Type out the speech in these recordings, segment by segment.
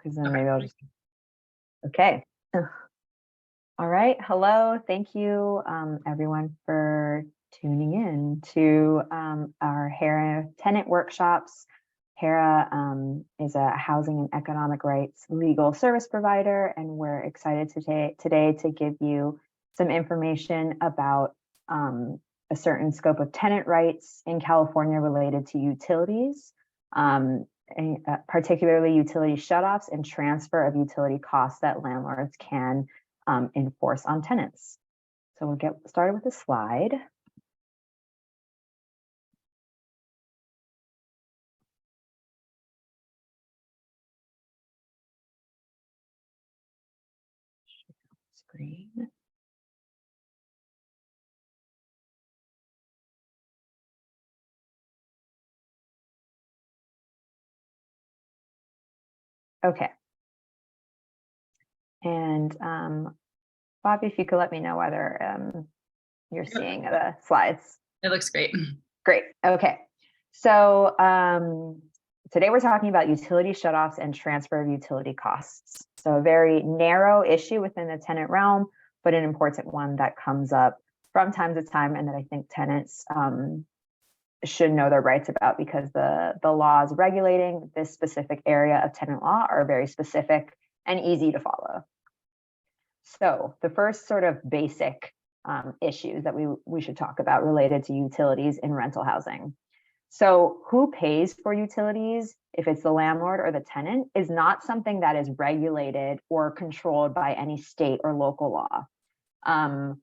because then maybe I'll just, okay. All right, hello, thank you everyone for tuning in to our HERA tenant workshops. HERA is a housing and economic rights legal service provider, and we're excited today to give you some information about a certain scope of tenant rights in California related to utilities, particularly utility shutoffs and transfer of utility costs that landlords can enforce on tenants. So we'll get started with the slide. Screen. Okay. And Bobby, if you could let me know whether you're seeing the slides. It looks great. Great. Okay. So today we're talking about utility shutoffs and transfer of utility costs. So a very narrow issue within the tenant realm, but an important one that comes up from time to time, and that I think tenants should know their rights about, because the laws regulating this specific area of tenant law are very specific and easy to follow. So the first sort of basic issues that we should talk about related to utilities in rental housing. So who pays for utilities, if it's the landlord or the tenant, is not something that is regulated or controlled by any state or local law.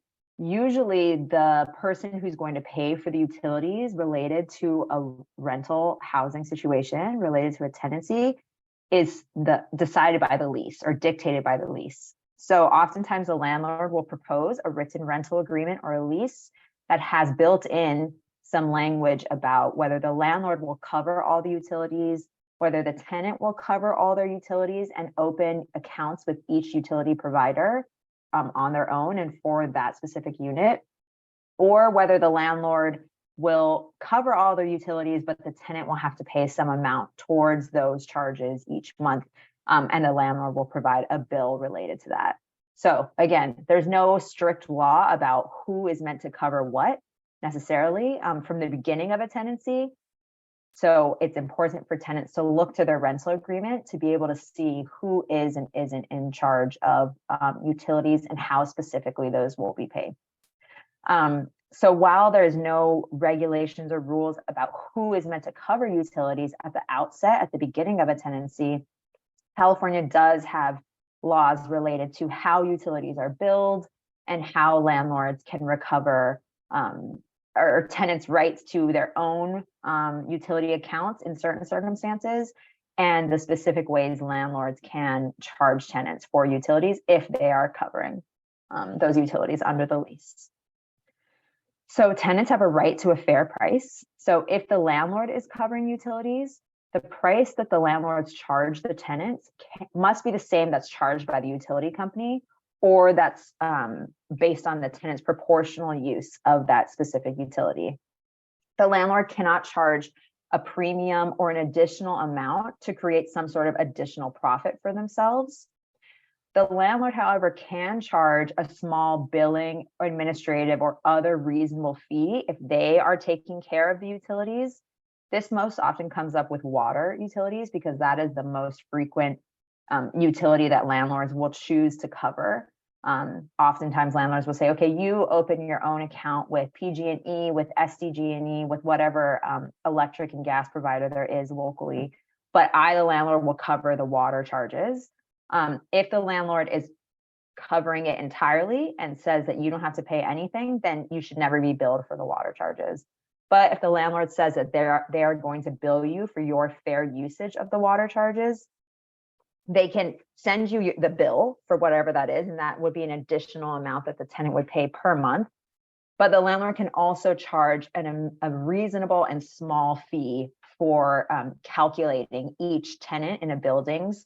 Usually the person who's going to pay for the utilities related to a rental housing situation related to a tenancy is decided by the lease or dictated by the lease. So oftentimes the landlord will propose a written rental agreement or a lease that has built in some language about whether the landlord will cover all the utilities, whether the tenant will cover all their utilities and open accounts with each utility provider on their own and for that specific unit, or whether the landlord will cover all their utilities, but the tenant will have to pay some amount towards those charges each month, and the landlord will provide a bill related to that. So again, there's no strict law about who is meant to cover what necessarily from the beginning of a tenancy. So it's important for tenants to look to their rental agreement to be able to see who is and isn't in charge of utilities and how specifically those will be paid. So while there's no regulations or rules about who is meant to cover utilities at the outset, at the beginning of a tenancy, California does have laws related to how utilities are billed and how landlords can recover or tenants' rights to their own utility accounts in certain circumstances, and the specific ways landlords can charge tenants for utilities if they are covering those utilities under the lease. So tenants have a right to a fair price. So if the landlord is covering utilities, the price that the landlords charge the tenants must be the same that's charged by the utility company, or that's based on the tenant's proportional use of that specific utility. The landlord cannot charge a premium or an additional amount to create some sort of additional profit for themselves. The landlord, however, can charge a small billing or administrative or other reasonable fee if they are taking care of the utilities. This most often comes up with water utilities, because that is the most frequent utility that landlords will choose to cover. Oftentimes landlords will say, okay, you open your own account with PG&E, with SDG&E, with whatever electric and gas provider there is locally, but I, the landlord, will cover the water charges. If the landlord is covering it entirely and says that you don't have to pay anything, then you should never be billed for the water charges. But if the landlord says that they are going to bill you for your fair usage of the water charges, they can send you the bill for whatever that is, and that would be an additional amount that the tenant would pay per month. But the landlord can also charge a reasonable and small fee for calculating each tenant in a building's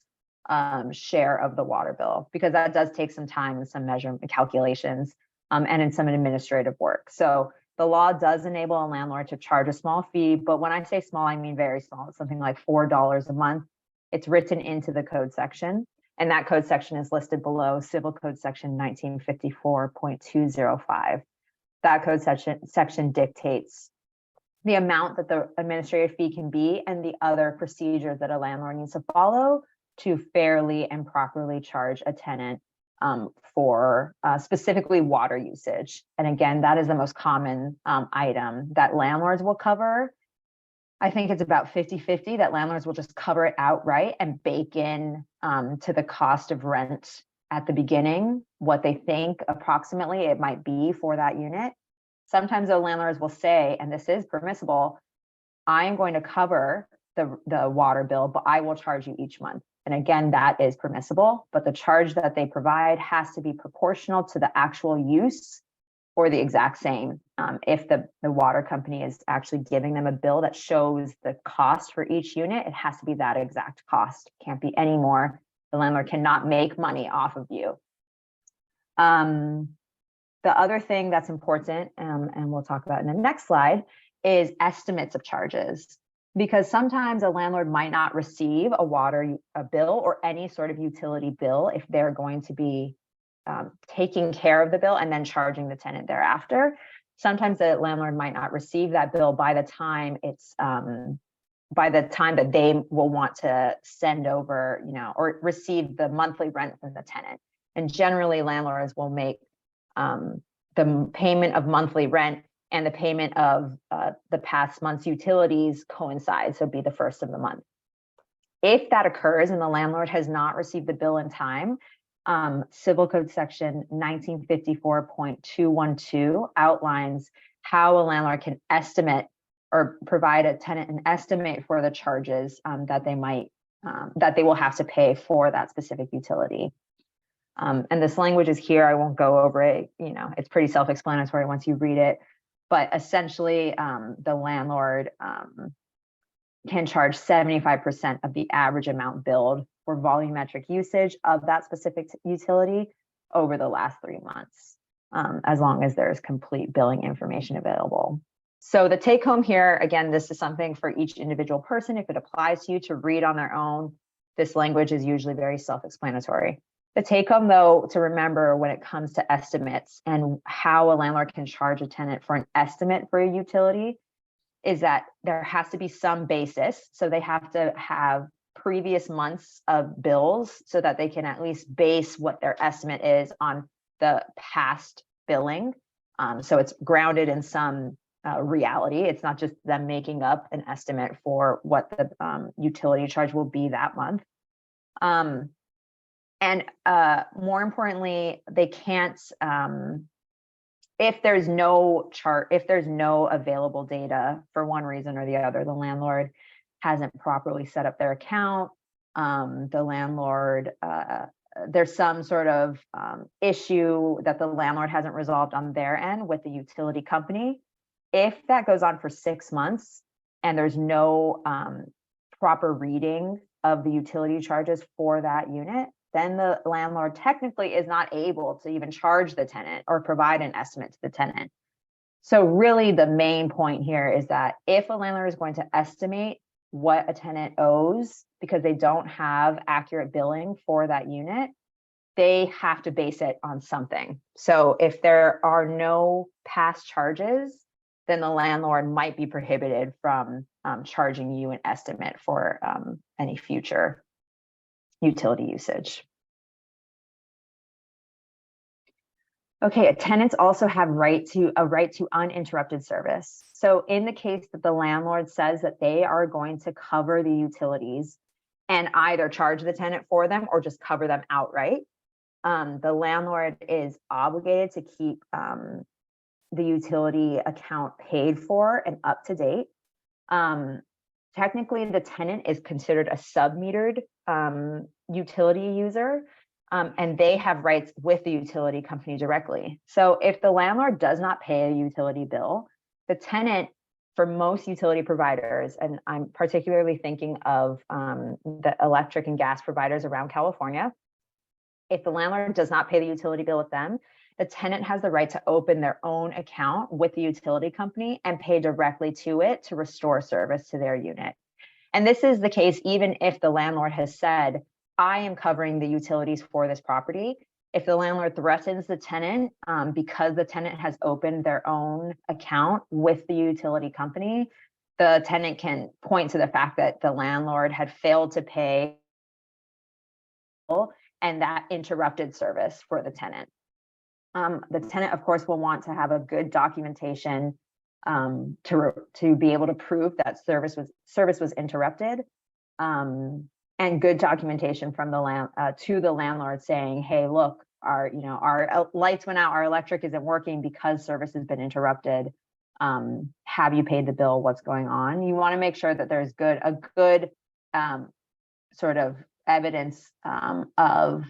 share of the water bill, because that does take some time and some measurement calculations and in some administrative work. So the law does enable a landlord to charge a small fee, but when I say small, I mean very small. It's something like $4 a month. it's written into the code section. And that code section is listed below Civil Code Section 1954.205. That code section dictates the amount that the administrative fee can be and the other procedures that a landlord needs to follow to fairly and properly charge a tenant for specifically water usage. And again, that is the most common item that landlords will cover. I think it's about 50-50 that landlords will just cover it outright and bake in to the cost of rent at the beginning, what they think approximately it might be for that unit. Sometimes the landlords will say, and this is permissible, I am going to cover the water bill, but I will charge you each month. And again, that is permissible, but the charge that they provide has to be proportional to the actual use or the exact same. If the water company is actually giving them a bill that shows the cost for each unit, it has to be that exact cost. It can't be any more. The landlord cannot make money off of you. The other thing that's important, and we'll talk about in the next slide, is estimates of charges. Because sometimes a landlord might not receive a bill or any sort of utility bill if they're going to be taking care of the bill and then charging the tenant thereafter. Sometimes the landlord might not receive that bill by the time that they will want to send over, or receive the monthly rent from the tenant. And generally landlords will make the payment of monthly rent and the payment of the past month's utilities coincide, so be the first of the month. If that occurs and the landlord has not received the bill in time, Civil Code Section 1954.212 outlines how a landlord can estimate or provide a tenant an estimate for the charges that they will have to pay for that specific utility. And this language is here. I won't go over it. It's pretty self-explanatory once you read it. But essentially, the landlord can charge 75% of the average amount billed for volumetric usage of that specific utility over the last 3 months, as long as there's complete billing information available. So the take home here, again, this is something for each individual person. If it applies to you to read on their own, this language is usually very self-explanatory. The take home, though, to remember when it comes to estimates and how a landlord can charge a tenant for an estimate for a utility is that there has to be some basis. So they have to have previous months of bills so that they can at least base what their estimate is on the past billing. So it's grounded in some reality. It's not just them making up an estimate for what the utility charge will be that month. And more importantly, they can't, if there's no available data for one reason or the other, the landlord hasn't properly set up their account, the landlord, there's some sort of issue that the landlord hasn't resolved on their end with the utility company. If that goes on for 6 months and there's no proper reading of the utility charges for that unit, then the landlord technically is not able to even charge the tenant or provide an estimate to the tenant. So really the main point here is that if a landlord is going to estimate what a tenant owes because they don't have accurate billing for that unit, they have to base it on something. So if there are no past charges, then the landlord might be prohibited from charging you an estimate for any future utility usage. Okay, tenants also have a right to uninterrupted service. So in the case that the landlord says that they are going to cover the utilities and either charge the tenant for them or just cover them outright, the landlord is obligated to keep the utility account paid for and up to date. Technically, the tenant is considered a sub-metered utility user, and they have rights with the utility company directly. So if the landlord does not pay a utility bill, the tenant, for most utility providers, and I'm particularly thinking of the electric and gas providers around California, if the landlord does not pay the utility bill with them, the tenant has the right to open their own account with the utility company and pay directly to it to restore service to their unit. And this is the case even if the landlord has said, I am covering the utilities for this property. If the landlord threatens the tenant because the tenant has opened their own account with the utility company, the tenant can point to the fact that the landlord had failed to pay and that interrupted service for the tenant. The tenant, of course, will want to have a good documentation to be able to prove that service was interrupted, and good documentation from the to the landlord saying, "Hey, look, our lights went out, our electric isn't working because service has been interrupted. Have you paid the bill? What's going on?" You want to make sure that there's a good sort of evidence of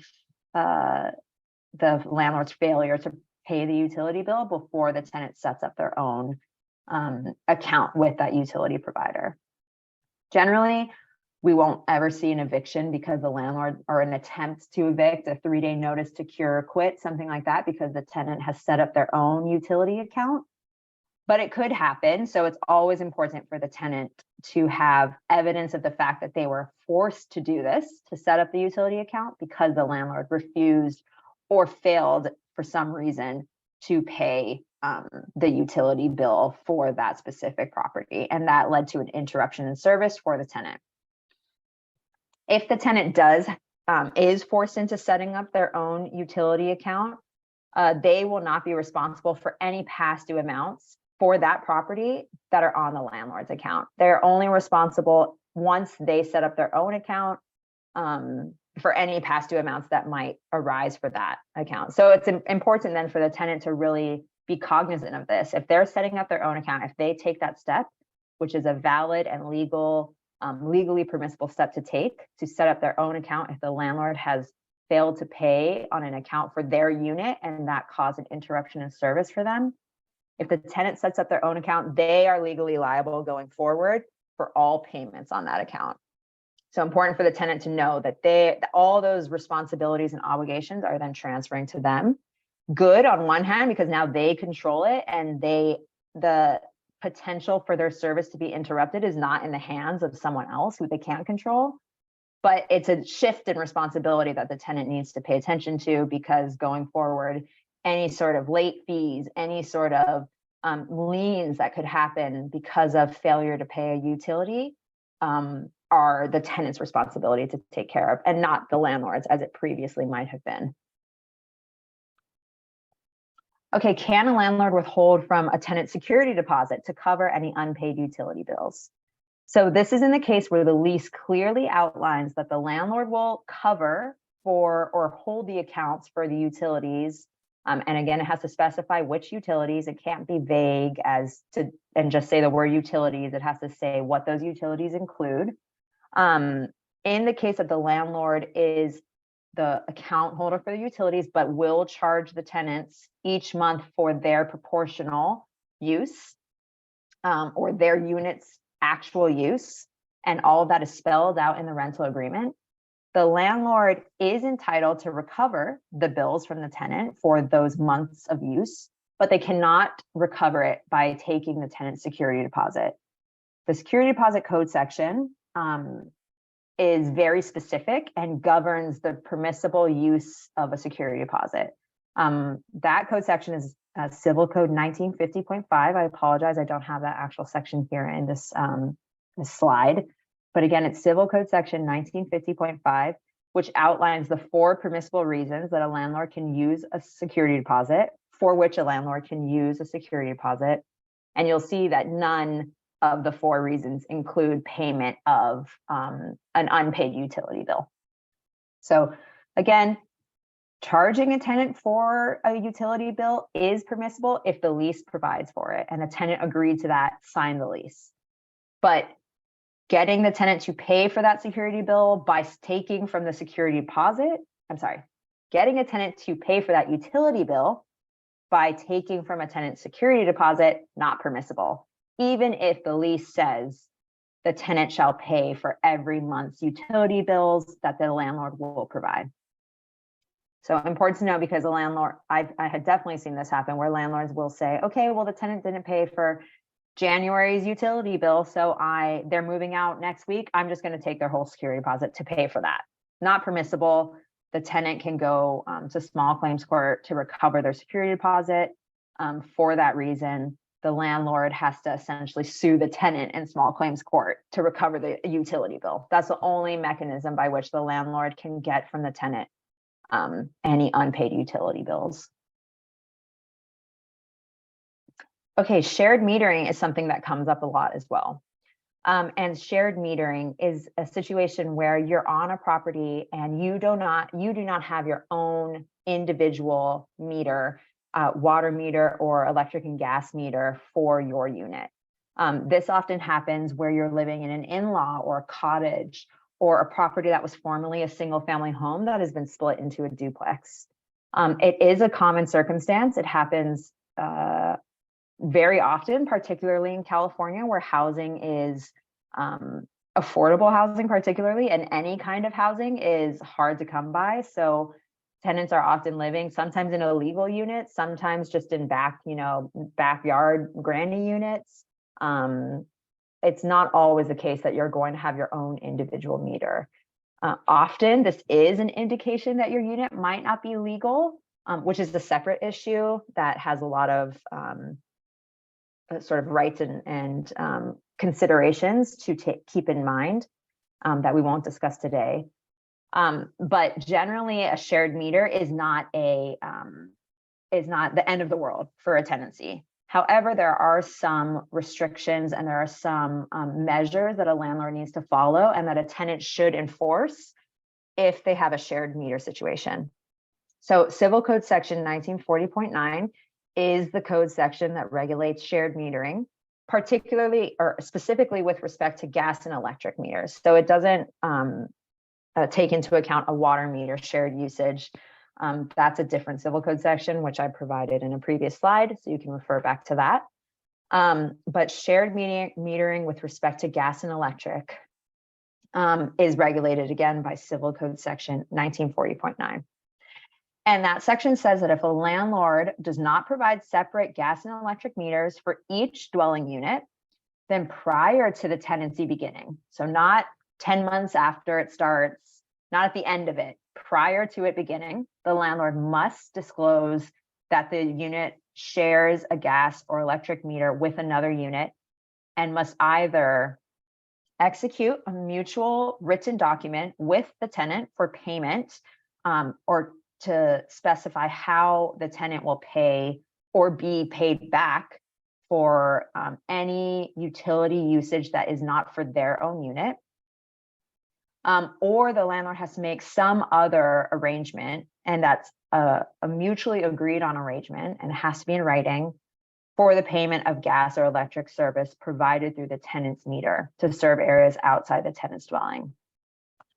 the landlord's failure to pay the utility bill before the tenant sets up their own account with that utility provider. Generally, we won't ever see an eviction because the landlord, or an attempt to evict, a 3-day notice to cure or quit, something like that, because the tenant has set up their own utility account. But it could happen. So it's always important for the tenant to have evidence of the fact that they were forced to do this, to set up the utility account, because the landlord refused or failed for some reason to pay the utility bill for that specific property. And that led to an interruption in service for the tenant. If the tenant is forced into setting up their own utility account, they will not be responsible for any past due amounts for that property that are on the landlord's account. They're only responsible once they set up their own account for any past due amounts that might arise for that account. So it's important then for the tenant to really be cognizant of this. If they're setting up their own account, if they take that step, which is a valid and legally permissible step to take, to set up their own account, if the landlord has failed to pay on an account for their unit and that caused an interruption in service for them, if the tenant sets up their own account, they are legally liable going forward for all payments on that account. So important for the tenant to know that all those responsibilities and obligations are then transferring to them. Good on one hand, because now they control it, and the potential for their service to be interrupted is not in the hands of someone else who they can't control. But it's a shift in responsibility that the tenant needs to pay attention to, because going forward, any sort of late fees, any sort of liens that could happen because of failure to pay a utility are the tenant's responsibility to take care of, and not the landlord's, as it previously might have been. Okay, can a landlord withhold from a tenant security deposit to cover any unpaid utility bills? So this is in the case where the lease clearly outlines that the landlord will cover for or hold the accounts for the utilities. And again, it has to specify which utilities. It can't be vague and just say the word utilities. It has to say what those utilities include. In the case that the landlord is the account holder for the utilities, but will charge the tenants each month for their proportional use or their unit's actual use, and all of that is spelled out in the rental agreement, the landlord is entitled to recover the bills from the tenant for those months of use, but they cannot recover it by taking the tenant's security deposit. The security deposit code section is very specific and governs the permissible use of a security deposit. That code section is Civil Code 1950.5. I apologize, I don't have that actual section here in this slide. But again, it's Civil Code section 1950.5, which outlines the 4 permissible reasons that a landlord can use a security deposit, for which a landlord can use a security deposit. And you'll see that none of the 4 reasons include payment of an unpaid utility bill. So again, charging a tenant for a utility bill is permissible if the lease provides for it and the tenant agreed to that, signed the lease. But getting the tenant to pay for that security bill by taking from the security deposit, getting a tenant to pay for that utility bill by taking from a tenant's security deposit, not permissible, even if the lease says the tenant shall pay for every month's utility bills that the landlord will provide. So important to know, because the landlord, I had definitely seen this happen where landlords will say, okay, well, the tenant didn't pay for January's utility bill, so they're moving out next week, I'm just going to take their whole security deposit to pay for that. Not permissible. The tenant can go to small claims court to recover their security deposit. For that reason, the landlord has to essentially sue the tenant in small claims court to recover the utility bill. That's the only mechanism by which the landlord can get from the tenant any unpaid utility bills. Okay, shared metering is something that comes up a lot as well. And shared metering is a situation where you're on a property and you do not have your own individual meter, water meter or electric and gas meter for your unit. This often happens where you're living in an in-law or a cottage or a property that was formerly a single family home that has been split into a duplex. It is a common circumstance. It happens very often, particularly in California, where housing is affordable housing, particularly, and any kind of housing is hard to come by. So tenants are often living sometimes in illegal units, sometimes just in backyard granny units. It's not always the case that you're going to have your own individual meter. Often this is an indication that your unit might not be legal, which is a separate issue that has a lot of sort of rights and considerations to keep in mind that we won't discuss today. But generally, a shared meter is not the end of the world for a tenancy. However, there are some restrictions and there are some measures that a landlord needs to follow and that a tenant should enforce if they have a shared meter situation. So Civil Code Section 1940.9 is the code section that regulates shared metering, particularly or specifically with respect to gas and electric meters. So it doesn't take into account a water meter shared usage. That's a different civil code section, which I provided in a previous slide, so you can refer back to that. But shared metering with respect to gas and electric is regulated again by Civil Code Section 1940.9. And that section says that if a landlord does not provide separate gas and electric meters for each dwelling unit, then prior to the tenancy beginning, so not 10 months after it starts, not at the end of it, prior to it beginning, the landlord must disclose that the unit shares a gas or electric meter with another unit and must either execute a mutual written document with the tenant for payment or to specify how the tenant will pay or be paid back for any utility usage that is not for their own unit. Or the landlord has to make some other arrangement, and that's a mutually agreed on arrangement, and it has to be in writing for the payment of gas or electric service provided through the tenant's meter to serve areas outside the tenant's dwelling.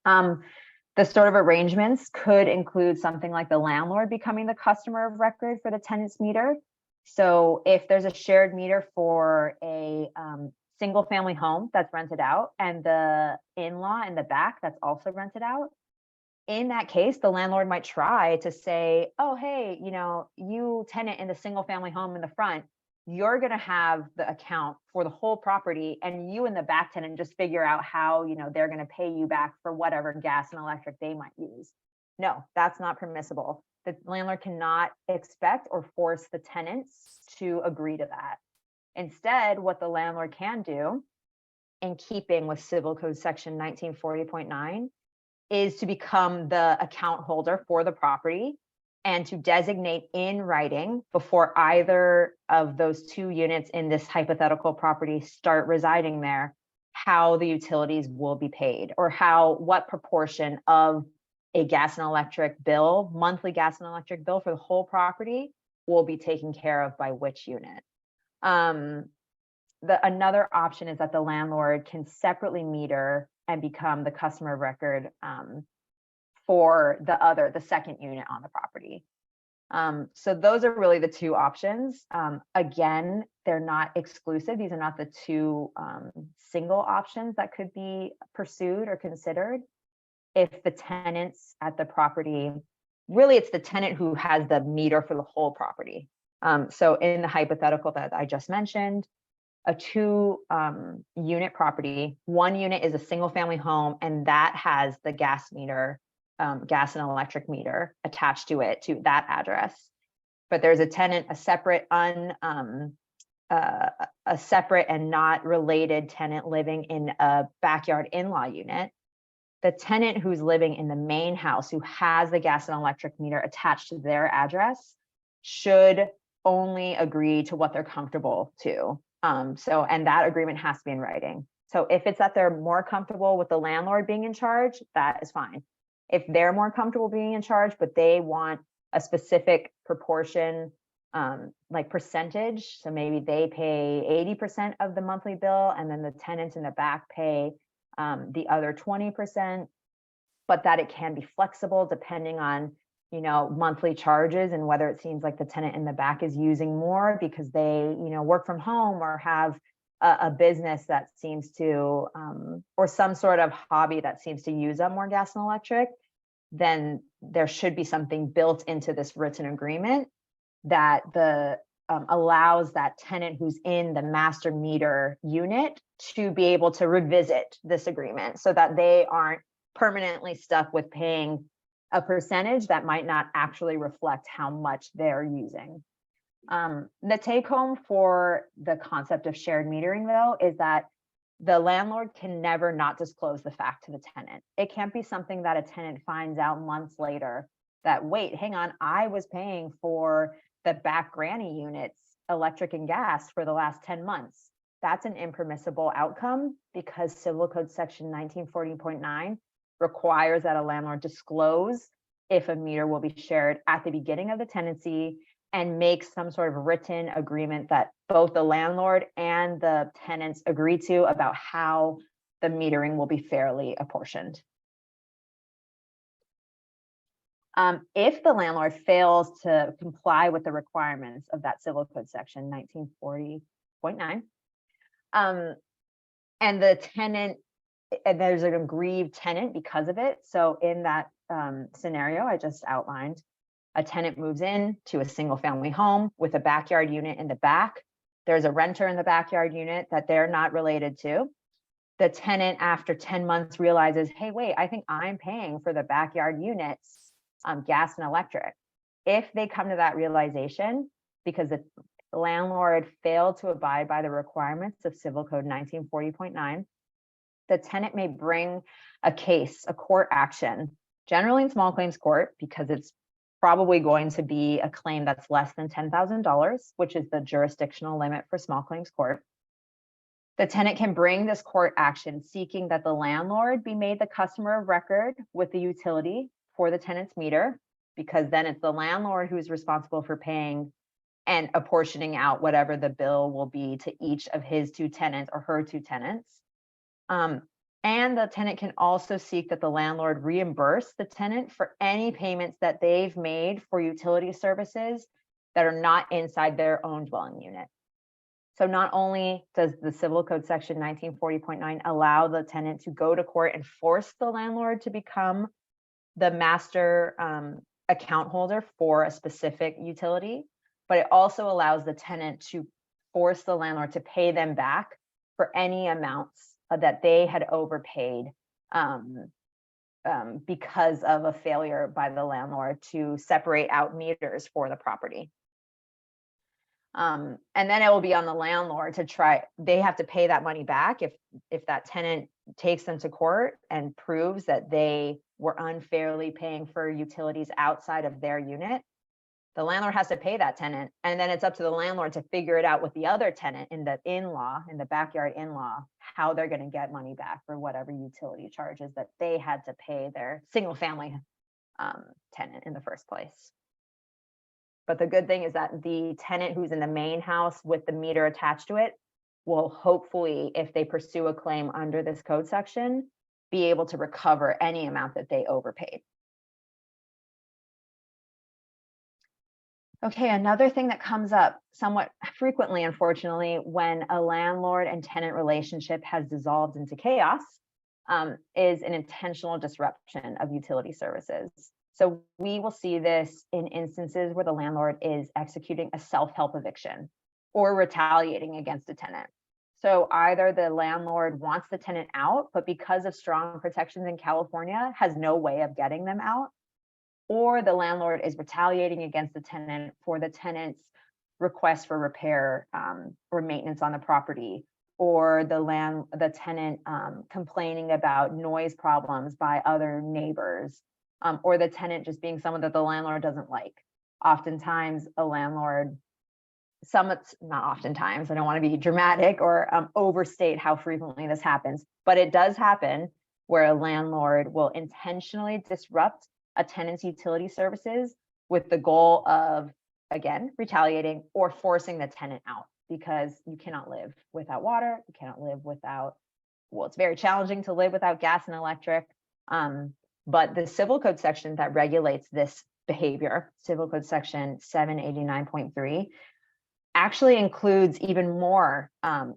The sort of arrangements could include something like the landlord becoming the customer of record for the tenant's meter. So if there's a shared meter for a single family home that's rented out and the in-law in the back that's also rented out, in that case, the landlord might try to say, oh, hey, you tenant in the single family home in the front, you're going to have the account for the whole property, and you and the back tenant just figure out how they're going to pay you back for whatever gas and electric they might use. No, that's not permissible. The landlord cannot expect or force the tenants to agree to that. Instead, what the landlord can do, in keeping with Civil Code Section 1940.9, is to become the account holder for the property and to designate in writing before either of those two units in this hypothetical property start residing there, how the utilities will be paid, or what proportion of a gas and electric bill, monthly gas and electric bill for the whole property will be taken care of by which unit. Another option is that the landlord can separately meter and become the customer of record for the second unit on the property. So those are really the two options. Again, they're not exclusive. These are not the two single options that could be pursued or considered. If the tenants at the property, really it's the tenant who has the meter for the whole property. So in the hypothetical that I just mentioned, a 2-unit property. 1 unit is a single family home, and that has the gas meter, gas and electric meter attached to it, to that address. But there's a tenant, a separate and not related tenant living in a backyard in-law unit. The tenant who's living in the main house, who has the gas and electric meter attached to their address, should only agree to what they're comfortable to. And that agreement has to be in writing. So if it's that they're more comfortable with the landlord being in charge, that is fine. If they're more comfortable being in charge, but they want a specific proportion, like percentage, so maybe they pay 80% of the monthly bill, and then the tenants in the back pay the other 20%, but that it can be flexible depending on, monthly charges, and whether it seems like the tenant in the back is using more because they, work from home or have a business that seems to, or some sort of hobby that seems to use up more gas and electric, then there should be something built into this written agreement that allows that tenant who's in the master meter unit to be able to revisit this agreement, so that they aren't permanently stuck with paying a percentage that might not actually reflect how much they're using. The take home for the concept of shared metering, though, is that the landlord can never not disclose the fact to the tenant. It can't be something that a tenant finds out months later that, wait, hang on, I was paying for the back granny units, electric and gas, for the last 10 months. That's an impermissible outcome, because Civil Code Section 1940.9 requires that a landlord disclose if a meter will be shared at the beginning of the tenancy, and make some sort of written agreement that both the landlord and the tenants agree to about how the metering will be fairly apportioned. If the landlord fails to comply with the requirements of that Civil Code Section 1940.9, and the tenant, and there's an aggrieved tenant because of it. So in that scenario I just outlined, a tenant moves in to a single family home with a backyard unit in the back. There's a renter in the backyard unit that they're not related to. The tenant, after 10 months, realizes, hey, wait, I think I'm paying for the backyard units, gas and electric. If they come to that realization because the landlord failed to abide by the requirements of Civil Code 1940.9, the tenant may bring a case, a court action, generally in small claims court, because it's probably going to be a claim that's less than $10,000, which is the jurisdictional limit for small claims court. The tenant can bring this court action seeking that the landlord be made the customer of record with the utility for the tenant's meter, because then it's the landlord who's responsible for paying and apportioning out whatever the bill will be to each of his 2 tenants or her 2 tenants. And the tenant can also seek that the landlord reimburse the tenant for any payments that they've made for utility services that are not inside their own dwelling unit. So not only does the Civil Code Section 1940.9 allow the tenant to go to court and force the landlord to become the master account holder for a specific utility, but it also allows the tenant to force the landlord to pay them back for any amounts that they had overpaid because of a failure by the landlord to separate out meters for the property. And then it will be on the landlord to try, they have to pay that money back if that tenant takes them to court and proves that they were unfairly paying for utilities outside of their unit. The landlord has to pay that tenant, and then it's up to the landlord to figure it out with the other tenant in the in-law, in the backyard in-law, how they're going to get money back for whatever utility charges that they had to pay their single family tenant in the first place. But the good thing is that the tenant who's in the main house with the meter attached to it will hopefully, if they pursue a claim under this code section, be able to recover any amount that they overpaid. Okay, another thing that comes up somewhat frequently, unfortunately, when a landlord and tenant relationship has dissolved into chaos, is an intentional disruption of utility services. So we will see this in instances where the landlord is executing a self-help eviction or retaliating against a tenant. So either the landlord wants the tenant out, but because of strong protections in California, has no way of getting them out, or the landlord is retaliating against the tenant for the tenant's request for repair or maintenance on the property, or the tenant complaining about noise problems by other neighbors, or the tenant just being someone that the landlord doesn't like. Oftentimes, a landlord, not oftentimes, I don't want to be dramatic or overstate how frequently this happens, but it does happen where a landlord will intentionally disrupt a tenant's utility services with the goal of, again, retaliating or forcing the tenant out, because you cannot live without water, you cannot live without, well, it's very challenging to live without gas and electric. But the civil code section that regulates this behavior, civil code section 789.3, actually includes even more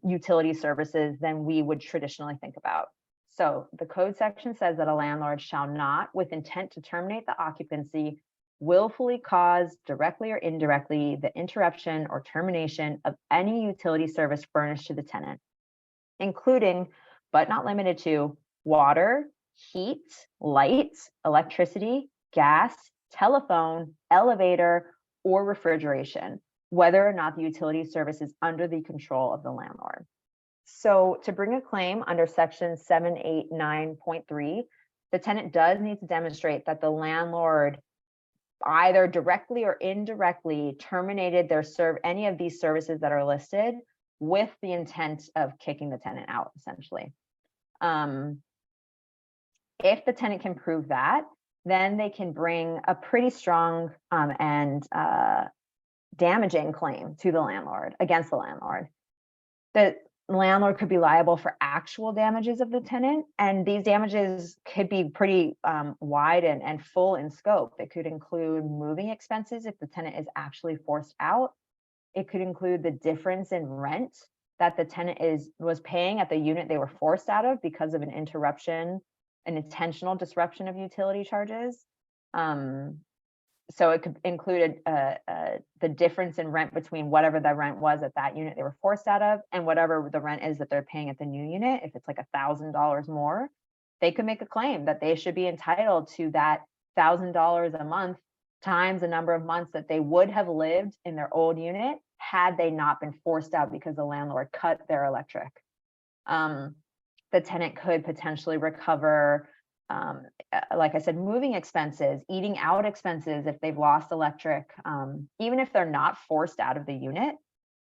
utility services than we would traditionally think about. So the code section says that a landlord shall not, with intent to terminate the occupancy, willfully cause, directly or indirectly, the interruption or termination of any utility service furnished to the tenant, including, but not limited to, water, heat, light, electricity, gas, telephone, elevator, or refrigeration, whether or not the utility service is under the control of the landlord. So to bring a claim under section 789.3, the tenant does need to demonstrate that the landlord either directly or indirectly terminated any of these services that are listed with the intent of kicking the tenant out, essentially. If the tenant can prove that, then they can bring a pretty strong and damaging claim to the landlord, against the landlord. The landlord could be liable for actual damages of the tenant, and these damages could be pretty wide and full in scope. It could include moving expenses if the tenant is actually forced out. It could include the difference in rent that the tenant was paying at the unit they were forced out of because of an intentional disruption of utility charges. So it could include the difference in rent between whatever the rent was at that unit they were forced out of and whatever the rent is that they're paying at the new unit. If it's like $1,000 more, they could make a claim that they should be entitled to that $1,000 a month times the number of months that they would have lived in their old unit had they not been forced out because the landlord cut their electric. The tenant could potentially recover, like I said, moving expenses, eating out expenses if they've lost electric, even if they're not forced out of the unit,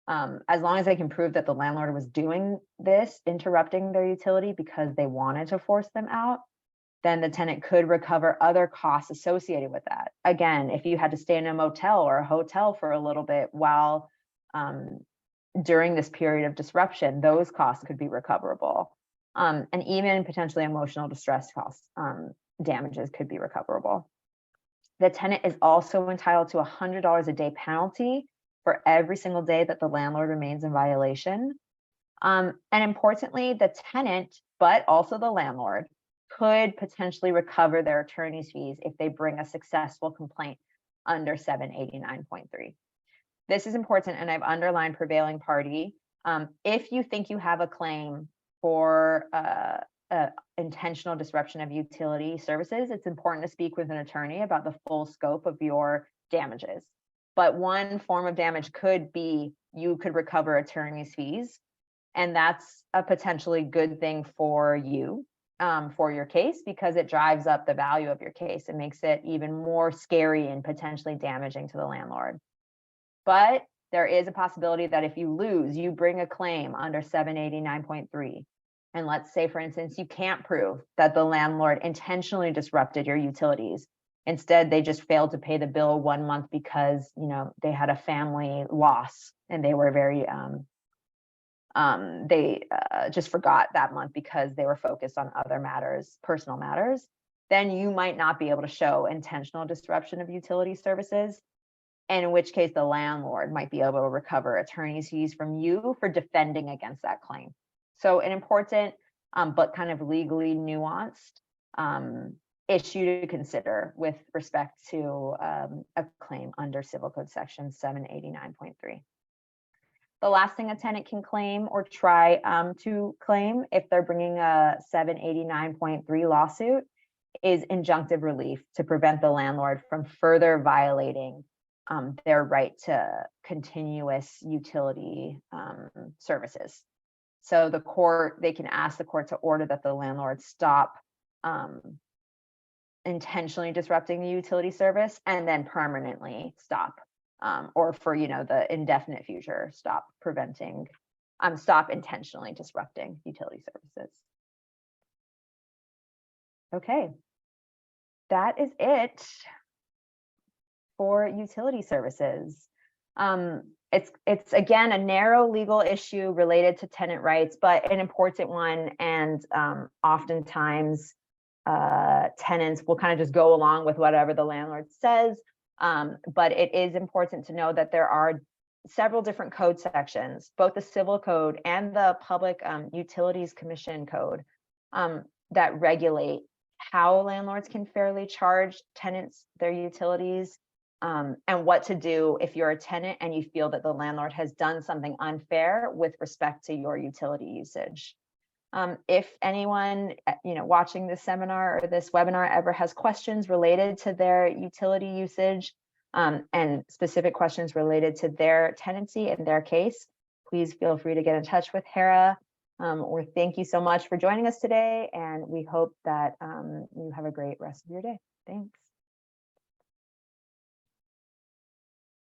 as long as they can prove that the landlord was doing this, interrupting their utility because they wanted to force them out, then the tenant could recover other costs associated with that. Again, if you had to stay in a motel or a hotel for a little bit while during this period of disruption, those costs could be recoverable. And even potentially emotional distress costs, damages could be recoverable. The tenant is also entitled to $100 a day penalty for every single day that the landlord remains in violation. And importantly, the tenant, but also the landlord, could potentially recover their attorney's fees if they bring a successful complaint under 789.3. This is important, and I've underlined prevailing party. If you think you have a claim for intentional disruption of utility services, it's important to speak with an attorney about the full scope of your damages. But one form of damage could be you could recover attorney's fees, and that's a potentially good thing for you, for your case, because it drives up the value of your case. It makes it even more scary and potentially damaging to the landlord. But there is a possibility that if you lose, you bring a claim under 789.3. And let's say, for instance, you can't prove that the landlord intentionally disrupted your utilities. Instead, they just failed to pay the bill 1 month because, they had a family loss and they were very, they just forgot that month because they were focused on other matters, personal matters. Then you might not be able to show intentional disruption of utility services, and in which case the landlord might be able to recover attorney's fees from you for defending against that claim. So an important, but kind of legally nuanced issue to consider with respect to a claim under Civil Code Section 789.3. The last thing a tenant can claim or try to claim if they're bringing a 789.3 lawsuit is injunctive relief to prevent the landlord from further violating their right to continuous utility services. So they can ask the court to order that the landlord stop intentionally disrupting the utility service and then permanently stop, or for the indefinite future, stop intentionally disrupting utility services. Okay, that is it for utility services. It's again a narrow legal issue related to tenant rights, but an important one, and oftentimes tenants will kind of just go along with whatever the landlord says. But it is important to know that there are several different code sections, both the Civil Code and the Public Utilities Commission Code, that regulate how landlords can fairly charge tenants their utilities, and what to do if you're a tenant and you feel that the landlord has done something unfair with respect to your utility usage. If anyone watching this seminar or this webinar ever has questions related to their utility usage, and specific questions related to their tenancy and their case, please feel free to get in touch with HERA. Or thank you so much for joining us today, and we hope that you have a great rest of your day. Thanks.